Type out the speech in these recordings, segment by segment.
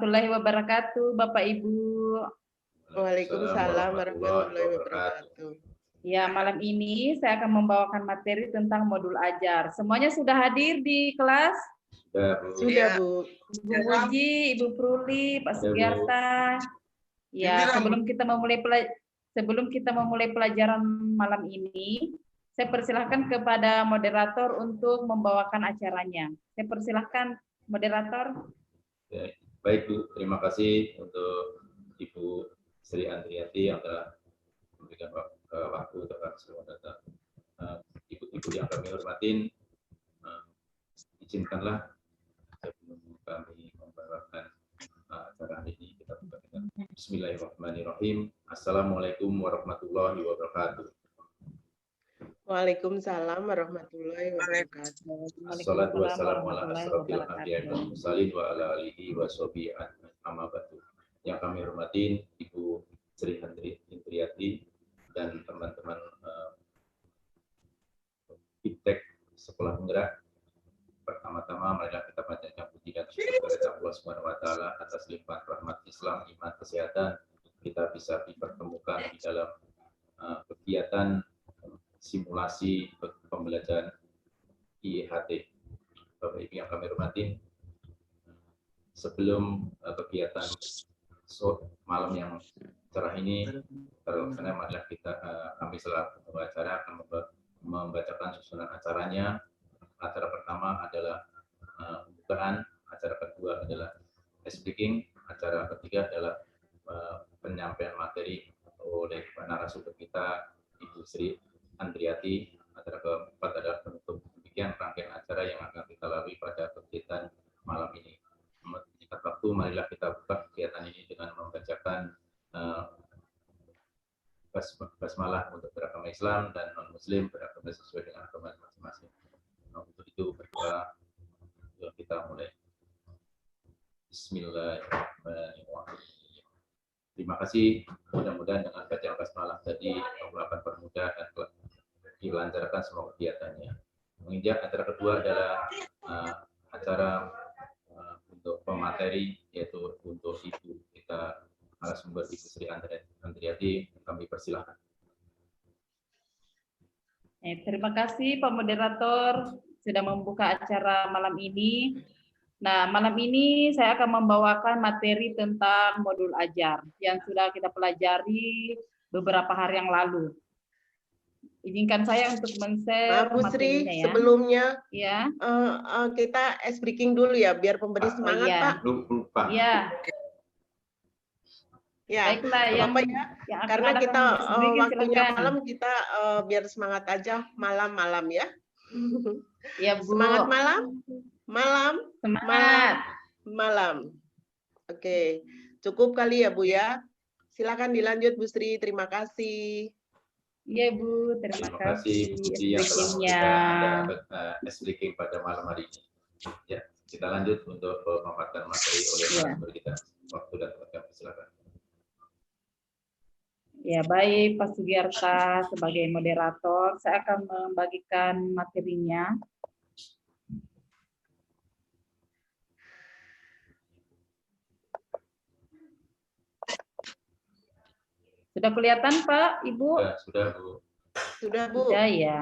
warahmatullahi wabarakatuh, Bapak Ibu. Waalaikumsalam warahmatullahi wabarakatuh. Ya, malam ini saya akan membawakan materi tentang modul ajar. Semuanya sudah hadir di kelas? Sudah, Bu. Ibu Puji, Ibu Pruli, Pak Sugiarta. Ya, sebelum kita memulai pelajaran malam ini, saya persilahkan kepada moderator untuk membawakan acaranya. Saya persilahkan moderator. Baik Bu, terima kasih untuk Ibu Sri Andriati yang telah memberikan waktu kepada semua data. Ibu-ibu yang kami hormatin, izinkanlah sebelum kami membawakan acara hari ini kita buka dengan Bismillahirrahmanirrahim. Assalamualaikum warahmatullahi wabarakatuh. Waalaikumsalam warahmatullahi wabarakatuh. Assalatu wassalamu ala asrofil anbiya'i wal mursalin wa ala alihi wa sahbihi amma ba'du. Yang kami hormatin Ibu Sri Indriati dan teman-teman Iptek Sekolah Penggerak. Pertama-tama marilah kita panjatkan puji dan syukur kepada Allah Subhanahu wa taala atas limpahan rahmat Islam, iman, kesehatan. Kita bisa dipertemukan di dalam kegiatan simulasi pembelajaran IHT. Bapak Ibu yang kami hormatin, sebelum kegiatan malam yang cerah ini terlaksana, marilah kami selaku pengacara akan membacakan susunan acaranya. Acara pertama adalah pembukaan, acara kedua adalah speaking, acara ketiga adalah penyampaian materi oleh narasumber kita Ibu Sri Andriati, acara keempat adalah penutup. Demikian rangkaian acara yang akan kita lalui pada kegiatan malam ini. Singkat waktu, marilah kita buka kegiatan ini dengan membacakan basmalah untuk beragama Islam dan non-Muslim beragama sesuai dengan agama masing-masing. Untuk itu berdoa, kita mulai. Bismillahirrahmanirrahim. Terima kasih. Mudah-mudahan dengan bacaan basmalah tadi Allah akan permudah dan dilancarkan semua kegiatannya. Menginjak acara kedua adalah acara untuk pemateri, yaitu untuk Ibu kita narasumber Ibu Sri Andriati. Kami persilahkan. Terima kasih Pak Moderator sudah membuka acara malam ini. Nah, malam ini saya akan membawakan materi tentang modul ajar yang sudah kita pelajari beberapa hari yang lalu. Izinkan saya untuk men-share Bu Sri, materinya ya. sebelumnya ya. Kita ice breaking dulu ya, biar pemberi semangat, iya. Pak. Lupa. Iya. Ya, baiklah yang karena kita waktunya silakan. malam, kita biar semangat aja malam-malam ya. Ya, Bu. Semangat malam. Malam. Oke, cukup kali ya Bu ya. Silakan dilanjut Bu Sri, terima kasih. Iya Bu, terima kasih. Bu Sri yang telah memberikan speaking pada malam hari ini. Ya, kita lanjut untuk memaparkan materi oleh narasumber kita. Waktu dan tempat, silakan. Ya, baik Pak Sugiarta sebagai moderator, saya akan membagikan materinya. Sudah kelihatan Pak, Ibu? Sudah Bu. Sudah Bu. Sudah ya.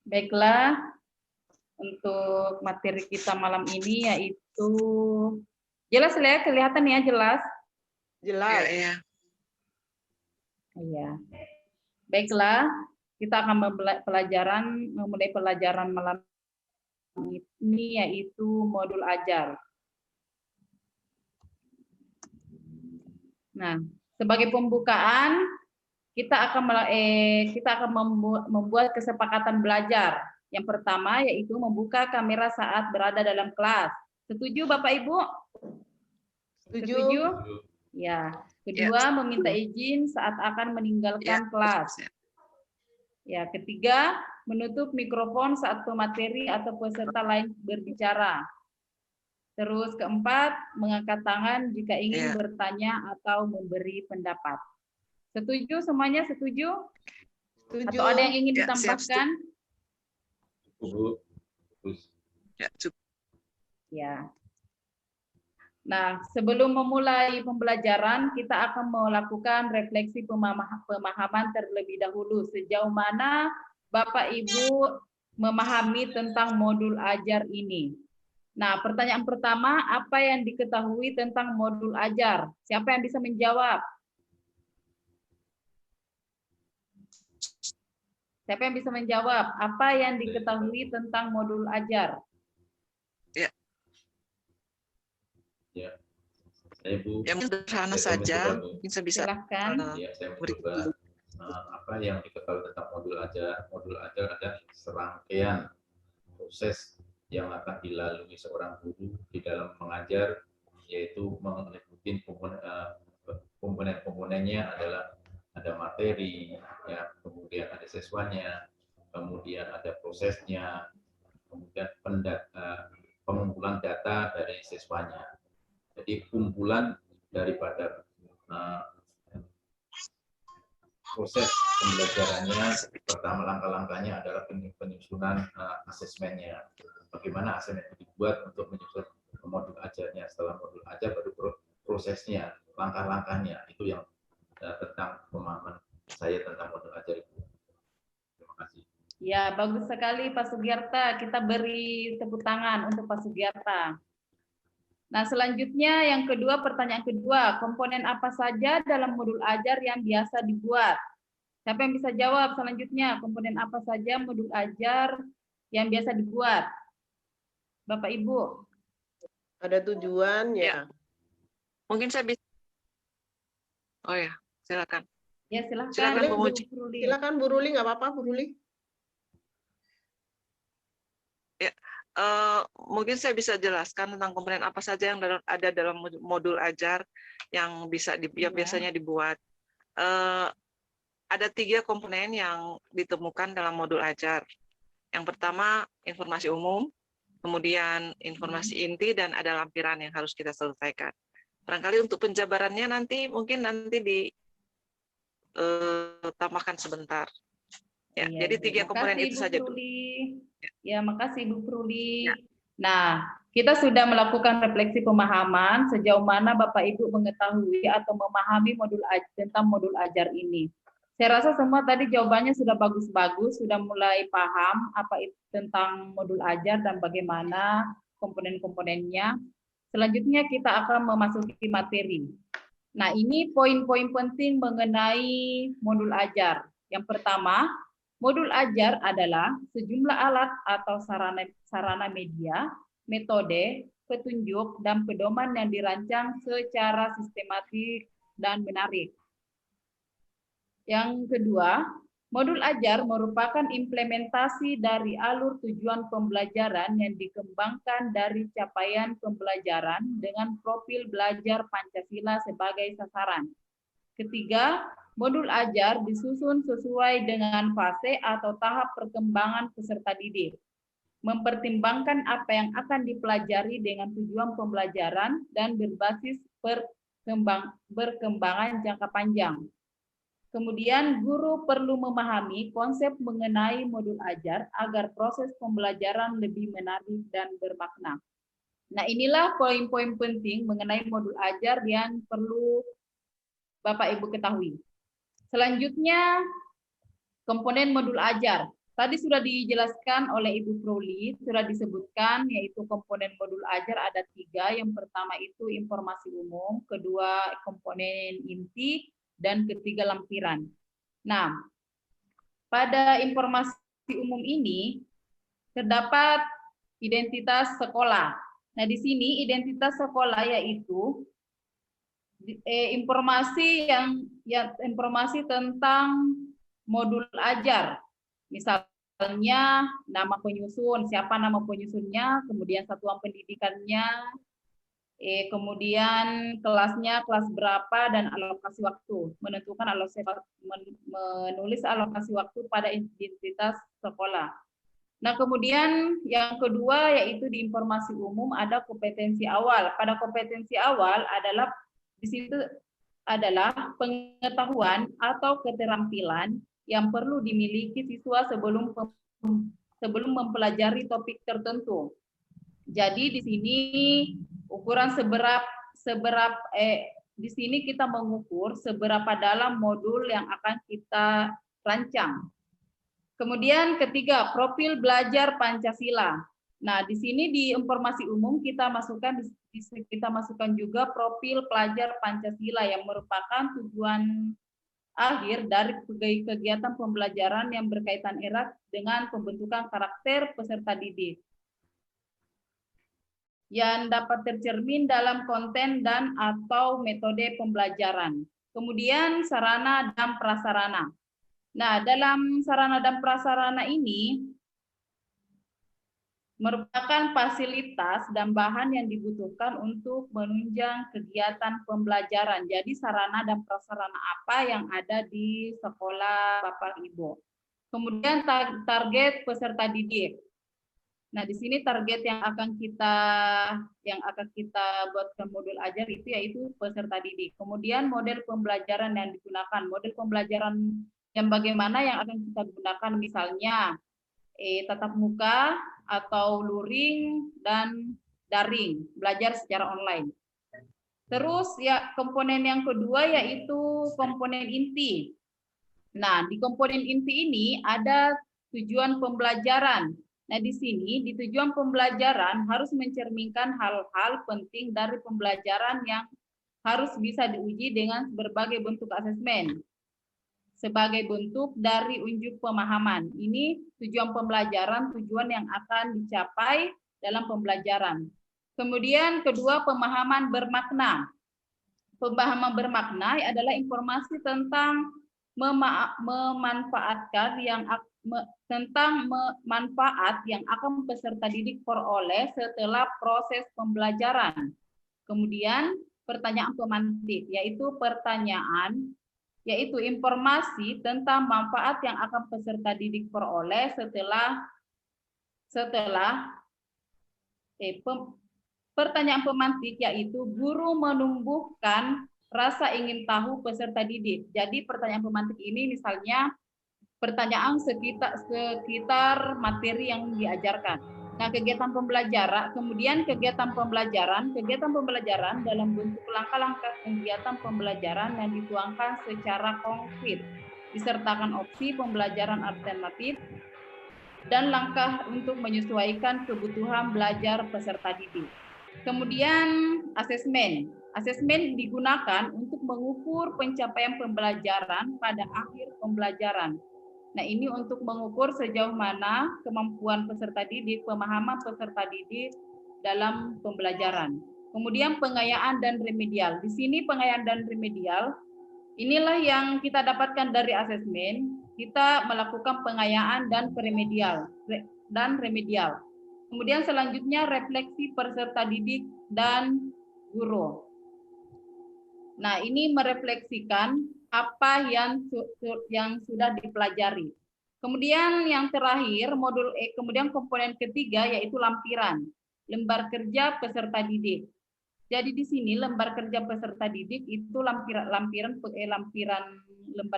Baiklah, untuk materi kita malam ini yaitu jelas ya, kelihatan ya, jelas. Jelas. Iya. Baiklah, kita akan memulai pelajaran malam ini yaitu modul ajar. Nah, sebagai pembukaan kita akan membuat kesepakatan belajar Yang pertama yaitu membuka kamera saat berada dalam kelas. Setuju Bapak Ibu? Setuju? Setuju? Ya. Kedua, meminta izin saat akan meninggalkan kelas. Ya, ketiga, menutup mikrofon saat pemateri atau peserta lain berbicara. Terus keempat, mengangkat tangan jika ingin bertanya atau memberi pendapat. Setuju semuanya? Setuju? Setuju. Atau ada yang ingin Ya, siap, ditambahkan? Bu. Terus. Ya, cukup. Ya. Nah, sebelum memulai pembelajaran, kita akan melakukan refleksi pemahaman terlebih dahulu. Sejauh mana Bapak Ibu memahami tentang modul ajar ini? Nah, pertanyaan pertama, apa yang diketahui tentang modul ajar? Siapa yang bisa menjawab? Siapa yang bisa menjawab? Apa yang diketahui tentang modul ajar? Ya, saya Bu. Yang sederhana Saya saja, mencoba, Bu. mungkin saya bisa Silahkan. Ya, saya mencoba apa yang diketahui tentang modul ajar. Modul ajar adalah serangkaian proses yang akan dilalui seorang guru di dalam mengajar, yaitu mengikuti komponen-komponennya adalah ada materi, ya, kemudian ada siswanya, kemudian ada prosesnya, kemudian pengumpulan data dari siswanya. Jadi kumpulan daripada proses pembelajarannya, pertama langkah-langkahnya adalah penyusunan asesmennya. Bagaimana asesmen itu dibuat untuk menyusun modul ajarnya. Setelah modul ajar baru prosesnya, langkah-langkahnya. Itu yang tentang pemahaman saya tentang modul ajar itu. Terima kasih. Ya, bagus sekali Pak Sugiarta. Kita beri tepuk tangan untuk Pak Sugiarta. Nah, selanjutnya yang kedua, pertanyaan kedua, komponen apa saja dalam modul ajar yang biasa dibuat? Siapa yang bisa jawab selanjutnya? Komponen apa saja modul ajar yang biasa dibuat? Bapak Ibu. Ada tujuan ya. Mungkin saya bisa. Oh ya, silakan. Ya, silakan. Silakan, Bu Muji. Silakan Bu Ruli, nggak apa-apa Bu Ruli. Mungkin saya bisa jelaskan tentang komponen apa saja yang ada dalam modul ajar yang bisa biasanya dibuat. Ada 3 komponen yang ditemukan dalam modul ajar. Yang pertama, informasi umum, kemudian informasi inti, dan ada lampiran yang harus kita selesaikan. Barangkali untuk penjabarannya mungkin nanti ditambahkan sebentar. Ya, iya, jadi 3 komponen itu saja dulu. Ya, makasih Bu Pruli. Ya. Nah, kita sudah melakukan refleksi pemahaman sejauh mana Bapak Ibu mengetahui atau memahami tentang modul ajar ini. Saya rasa semua tadi jawabannya sudah bagus-bagus, sudah mulai paham apa itu tentang modul ajar dan bagaimana komponen-komponennya. Selanjutnya kita akan memasuki materi. Nah, ini poin-poin penting mengenai modul ajar. Yang pertama, modul ajar adalah sejumlah alat atau sarana media, metode, petunjuk, dan pedoman yang dirancang secara sistematik dan menarik. Yang kedua, modul ajar merupakan implementasi dari alur tujuan pembelajaran yang dikembangkan dari capaian pembelajaran dengan profil belajar Pancasila sebagai sasaran. Ketiga, modul ajar disusun sesuai dengan fase atau tahap perkembangan peserta didik, mempertimbangkan apa yang akan dipelajari dengan tujuan pembelajaran dan berbasis perkembangan jangka panjang. Kemudian, guru perlu memahami konsep mengenai modul ajar agar proses pembelajaran lebih menarik dan bermakna. Nah, inilah poin-poin penting mengenai modul ajar yang perlu Bapak Ibu ketahui. Selanjutnya, komponen modul ajar. Tadi sudah dijelaskan oleh Ibu Pruli, sudah disebutkan, yaitu komponen modul ajar ada 3. Yang pertama itu informasi umum, kedua komponen inti, dan ketiga lampiran. Nah, pada informasi umum ini terdapat identitas sekolah. Nah, di sini identitas sekolah yaitu informasi tentang modul ajar. Misalnya misalnya nama penyusun, siapa nama penyusunnya, kemudian satuan pendidikannya, kemudian kelasnya kelas berapa, dan alokasi waktu, menentukan menulis alokasi waktu pada identitas sekolah. Nah, kemudian yang kedua yaitu di informasi umum ada kompetensi awal. Pada kompetensi awal adalah di situ adalah pengetahuan atau keterampilan yang perlu dimiliki siswa sebelum mempelajari topik tertentu. Jadi di sini ukuran di sini kita mengukur seberapa dalam modul yang akan kita rancang. Kemudian ketiga, profil belajar Pancasila. Nah, di sini di informasi umum kita masukkan juga profil pelajar Pancasila yang merupakan tujuan akhir dari kegiatan pembelajaran yang berkaitan erat dengan pembentukan karakter peserta didik yang dapat tercermin dalam konten dan atau metode pembelajaran. Kemudian sarana dan prasarana. Nah, dalam sarana dan prasarana ini merupakan fasilitas dan bahan yang dibutuhkan untuk menunjang kegiatan pembelajaran. Jadi sarana dan prasarana apa yang ada di sekolah Bapak Ibu. Kemudian target peserta didik. Nah, di sini target yang akan kita buatkan modul ajar itu yaitu peserta didik. Kemudian model pembelajaran yang digunakan. Model pembelajaran yang bagaimana yang akan kita gunakan, misalnya tatap muka atau luring dan daring, belajar secara online. Terus ya komponen yang kedua yaitu komponen inti. Nah, di komponen inti ini ada tujuan pembelajaran. Nah, di sini di tujuan pembelajaran harus mencerminkan hal-hal penting dari pembelajaran yang harus bisa diuji dengan berbagai bentuk asesmen sebagai bentuk dari unjuk pemahaman. Ini tujuan pembelajaran, tujuan yang akan dicapai dalam pembelajaran. Kemudian kedua, pemahaman bermakna. Pemahaman bermakna adalah informasi tentang manfaat yang akan peserta didik peroleh setelah proses pembelajaran. Kemudian pertanyaan pemantik, yaitu informasi tentang manfaat yang akan peserta didik peroleh pertanyaan pemantik, yaitu guru menumbuhkan rasa ingin tahu peserta didik. Jadi pertanyaan pemantik ini misalnya pertanyaan sekitar materi yang diajarkan. Nah, kegiatan pembelajaran dalam bentuk langkah-langkah kegiatan pembelajaran yang dituangkan secara konkret, disertakan opsi pembelajaran alternatif dan langkah untuk menyesuaikan kebutuhan belajar peserta didik. Kemudian asesmen. Asesmen digunakan untuk mengukur pencapaian pembelajaran pada akhir pembelajaran. Nah, ini untuk mengukur sejauh mana kemampuan peserta didik, pemahaman peserta didik dalam pembelajaran. Kemudian pengayaan dan remedial. Di sini pengayaan dan remedial, inilah yang kita dapatkan dari asesmen. Kita melakukan pengayaan dan remedial. Kemudian selanjutnya refleksi peserta didik dan guru. Nah, ini merefleksikan apa yang sudah dipelajari. Kemudian yang terakhir, kemudian komponen ketiga yaitu lampiran, lembar kerja peserta didik. Jadi di sini lembar kerja peserta didik itu lembar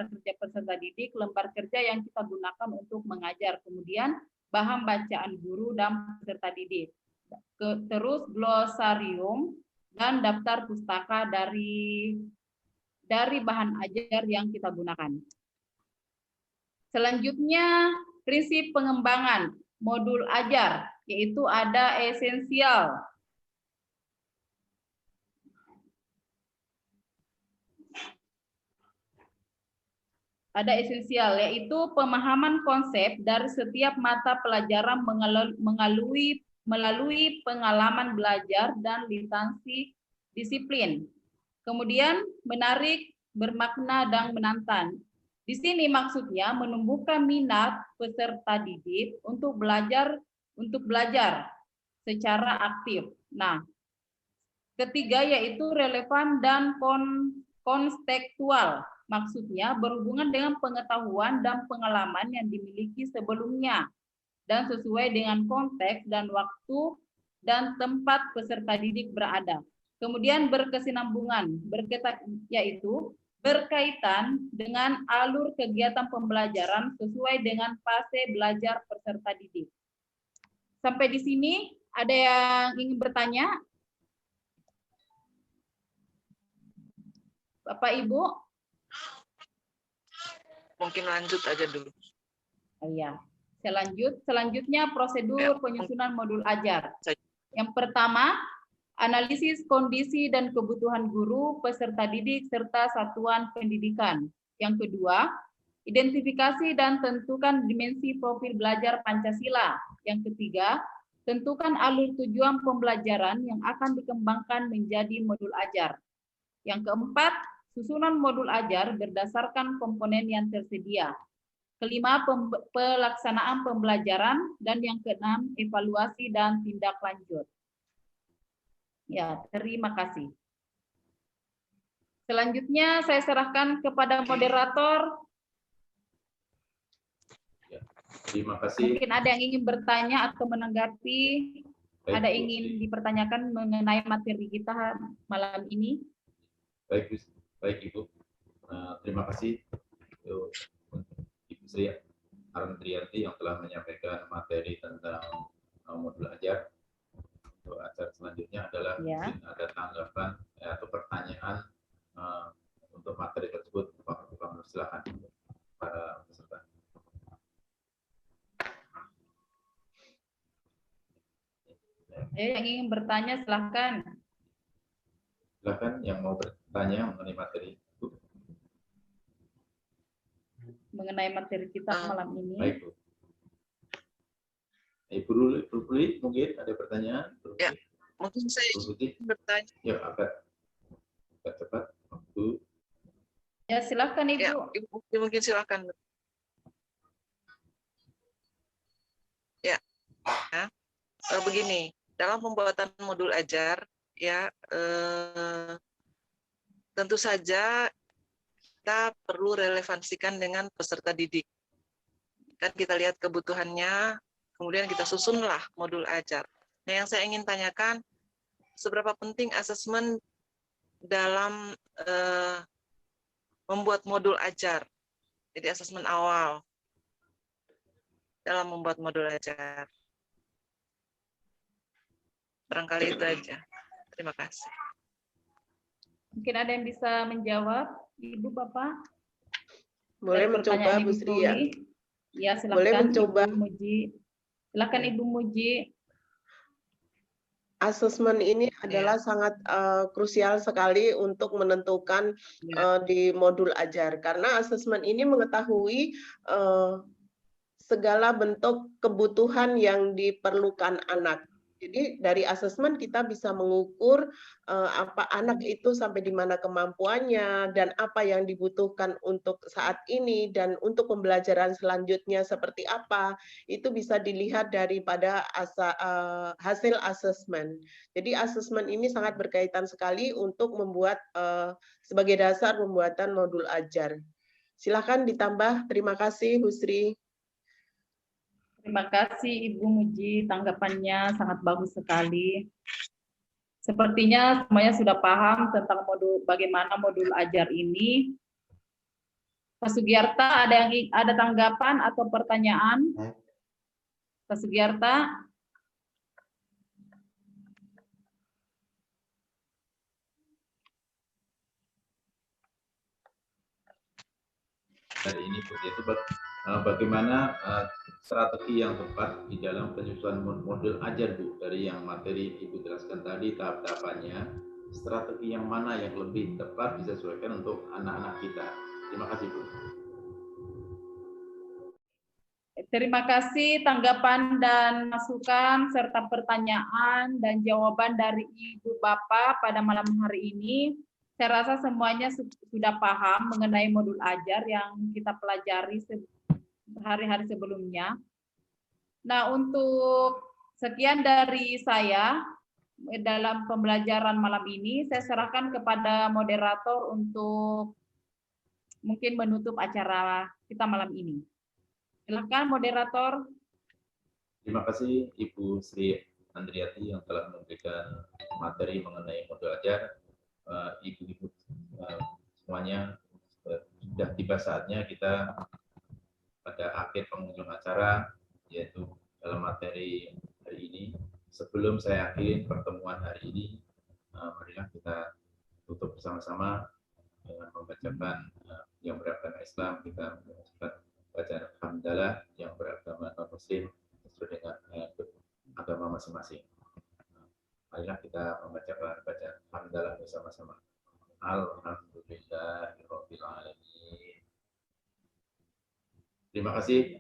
kerja peserta didik, lembar kerja yang kita gunakan untuk mengajar. Kemudian bahan bacaan guru dan peserta didik. Terus glosarium dan daftar pustaka dari bahan ajar yang kita gunakan. Selanjutnya, prinsip pengembangan modul ajar, yaitu ada esensial. Ada esensial, yaitu pemahaman konsep dari setiap mata pelajaran melalui pengalaman belajar dan lisensi disiplin. Kemudian menarik, bermakna, dan menantang. Di sini maksudnya menumbuhkan minat peserta didik untuk belajar secara aktif. Nah, ketiga yaitu relevan dan kontekstual. Maksudnya berhubungan dengan pengetahuan dan pengalaman yang dimiliki sebelumnya dan sesuai dengan konteks dan waktu dan tempat peserta didik berada. Kemudian berkesinambungan, yaitu berkaitan dengan alur kegiatan pembelajaran sesuai dengan fase belajar peserta didik. Sampai di sini ada yang ingin bertanya? Bapak Ibu? Mungkin lanjut aja dulu. Iya. Selanjutnya prosedur penyusunan modul ajar. Yang pertama, analisis kondisi dan kebutuhan guru, peserta didik, serta satuan pendidikan. Yang kedua, identifikasi dan tentukan dimensi profil belajar Pancasila. Yang ketiga, tentukan alur tujuan pembelajaran yang akan dikembangkan menjadi modul ajar. Yang keempat, susunan modul ajar berdasarkan komponen yang tersedia. Kelima, pelaksanaan pembelajaran, dan yang keenam, evaluasi dan tindak lanjut. Ya, terima kasih. Selanjutnya saya serahkan kepada moderator. Ya, terima kasih. Mungkin ada yang ingin bertanya atau menanggapi, Baik, ada yang ingin dipertanyakan mengenai materi kita malam ini. Baik, Ibu. Terima kasih Ibu Sri Arendriyanti yang telah menyampaikan materi tentang modul ajar. Untuk acara selanjutnya adalah mungkin ada tanggapan atau pertanyaan untuk materi tersebut. Pak, silakan para peserta. Yang ingin bertanya silahkan. Silakan yang mau bertanya mengenai materi itu. Mengenai materi kita malam ini. Baik, Bu. Ibu Luli, mungkin ada pertanyaan? Ya, mungkin saya bertanya. Ya, agak cepat waktu. Ya, silakan Ibu. Ya, Ibu mungkin silakan. Ya, begini, dalam pembuatan modul ajar, ya tentu saja kita perlu relevansikan dengan peserta didik. Kan kita lihat kebutuhannya, kemudian kita susunlah modul ajar. Nah, yang saya ingin tanyakan, seberapa penting asesmen dalam membuat modul ajar? Jadi asesmen awal dalam membuat modul ajar. Barangkali itu aja. Terima kasih. Mungkin ada yang bisa menjawab, Ibu, Bapak? Boleh mencoba, Bu Sri, ya? Ya, silakan. Boleh mencoba. Ibu Muji. Silakan Ibu Muji. Asesmen ini adalah sangat krusial sekali untuk menentukan di modul ajar, karena asesmen ini mengetahui segala bentuk kebutuhan yang diperlukan anak. Jadi dari asesmen kita bisa mengukur apa anak itu sampai di mana kemampuannya dan apa yang dibutuhkan untuk saat ini dan untuk pembelajaran selanjutnya seperti apa. Itu bisa dilihat daripada hasil asesmen. Jadi asesmen ini sangat berkaitan sekali untuk membuat sebagai dasar pembuatan modul ajar. Silakan ditambah. Terima kasih, Bu Sri. Terima kasih Ibu Muji, tanggapannya sangat bagus sekali. Sepertinya semuanya sudah paham tentang bagaimana modul ajar ini. Pak Sugiyarta, ada tanggapan atau pertanyaan? Pak Sugiyarta? Dari ini itu bagaimana strategi yang tepat di dalam penyusunan modul ajar, Bu, dari yang materi Ibu jelaskan tadi tahap-tahapannya, strategi yang mana yang lebih tepat disesuaikan untuk anak-anak kita. Terima kasih, Bu. Terima kasih tanggapan dan masukan serta pertanyaan dan jawaban dari Ibu Bapak pada malam hari ini. saya rasa semuanya sudah paham mengenai modul ajar yang kita pelajari hari-hari sebelumnya. Nah, untuk sekian dari saya dalam pembelajaran malam ini, saya serahkan kepada moderator untuk mungkin menutup acara kita malam ini. Silakan moderator. Terima kasih Ibu Sri Andriati yang telah memberikan materi mengenai modul ajar. Ibu-ibu semuanya, sudah tiba saatnya kita pada akhir penghujung acara, yaitu dalam materi hari ini. Sebelum saya akhiri pertemuan hari ini, marilah kita tutup bersama-sama dengan membacakan yang beragama Islam, kita membacakan bacaan hamdalah, yang beragama non-muslim sesuai dengan agama masing-masing. Marilah kita membacakan bacaan hamdalah bersama-sama. Alhamdulillahirabbil alamin. Terima kasih.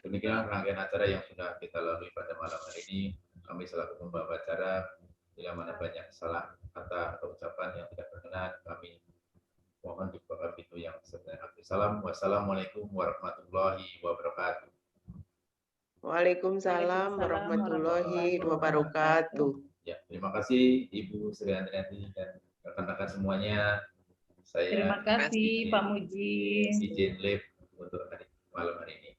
Demikian rangkaian acara yang sudah kita lalui pada malam hari ini. Kami selaku pembawa acara, bila mana banyak salah kata atau ucapan yang tidak berkenan, kami mohon dibuka pintu yang sebenarnya. Wassalamualaikum warahmatullahi wabarakatuh. Waalaikumsalam warahmatullahi wabarakatuh. Ya, terima kasih Ibu Sri Andriati dan rekan-rekan semuanya. Saya Terima kasih Pak Muji. izin live untuk malam hari ini.